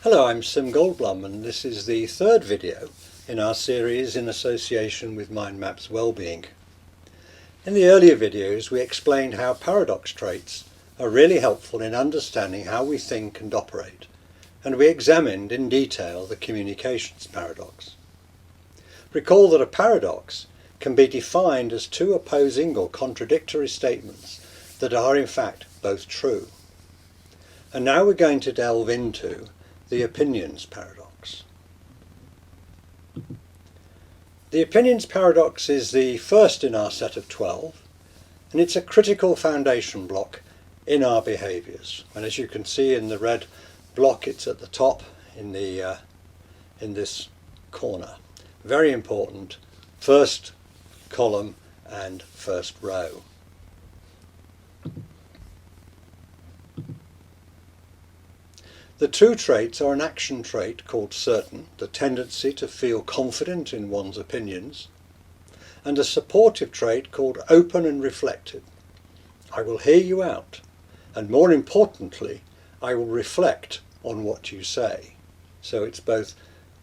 Hello, I'm Sim Goldblum, and this is the third video in our series in association with Mindmaps Wellbeing. In the earlier videos we explained how paradox traits are really helpful in understanding how we think and operate, and we examined in detail the communications paradox. Recall that a paradox can be defined as two opposing or contradictory statements that are in fact both true. And now we're going to delve into the opinions paradox. The opinions paradox is the first in our set of 12, and it's a critical foundation block in our behaviours. And as you can see in the red block, it's at the top in this corner. Very important, first column and first row. The two traits are an action trait called certain, the tendency to feel confident in one's opinions, and a supportive trait called open and reflective. I will hear you out, and more importantly, I will reflect on what you say. So it's both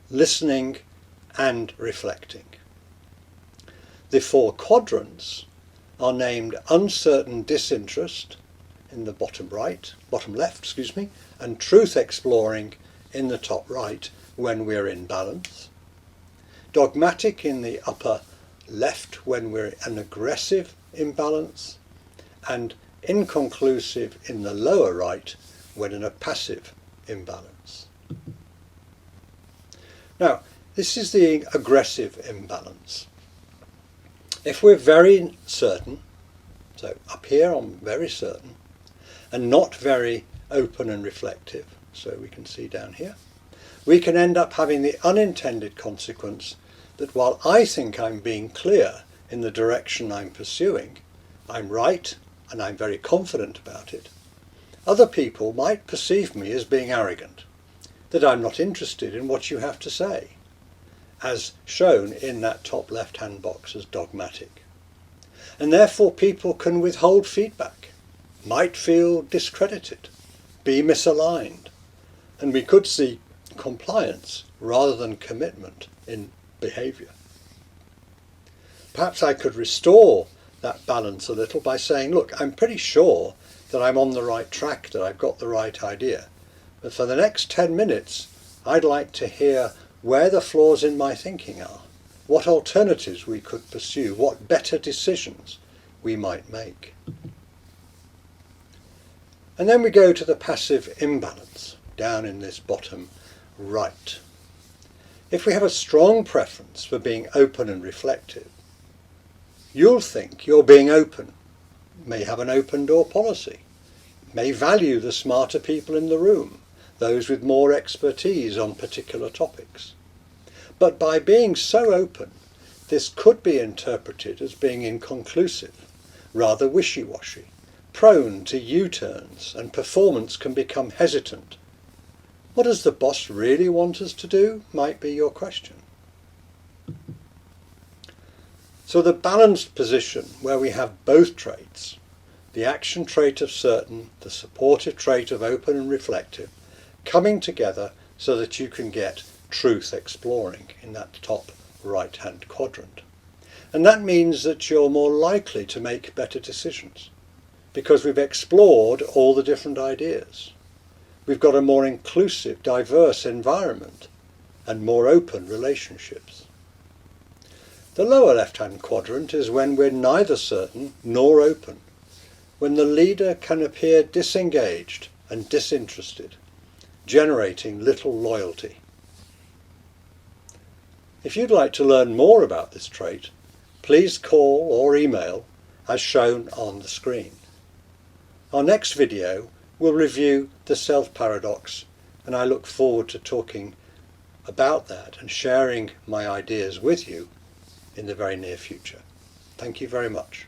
listening and reflecting. The four quadrants are named uncertain disinterest in the bottom left, and truth exploring in the top right when we're in balance. Dogmatic in the upper left when we're an aggressive imbalance, and inconclusive in the lower right when in a passive imbalance. Now, this is the aggressive imbalance. If we're very certain, so up here I'm very certain, and not very open and reflective, so we can see down here, we can end up having the unintended consequence that while I think I'm being clear in the direction I'm pursuing, I'm right and I'm very confident about it, other people might perceive me as being arrogant, that I'm not interested in what you have to say, as shown in that top left-hand box as dogmatic. And therefore people can withhold feedback, might feel discredited, be misaligned, and we could see compliance rather than commitment in behaviour. Perhaps I could restore that balance a little by saying, look, I'm pretty sure that I'm on the right track, that I've got the right idea, but for the next 10 minutes I'd like to hear where the flaws in my thinking are, what alternatives we could pursue, what better decisions we might make. And then we go to the passive imbalance, down in this bottom right. If we have a strong preference for being open and reflective, you'll think you're being open, may have an open door policy, may value the smarter people in the room, those with more expertise on particular topics. But by being so open, this could be interpreted as being inconclusive, rather wishy-washy, prone to U-turns, and performance can become hesitant. What does the boss really want us to do, might be your question. So the balanced position where we have both traits, the action trait of certain, the supportive trait of open and reflective, coming together so that you can get truth exploring in that top right-hand quadrant. And that means that you're more likely to make better decisions, because we've explored all the different ideas. We've got a more inclusive, diverse environment and more open relationships. The lower left-hand quadrant is when we're neither certain nor open, when the leader can appear disengaged and disinterested, generating little loyalty. If you'd like to learn more about this trait, please call or email as shown on the screen. Our next video will review the self paradox, and I look forward to talking about that and sharing my ideas with you in the very near future. Thank you very much.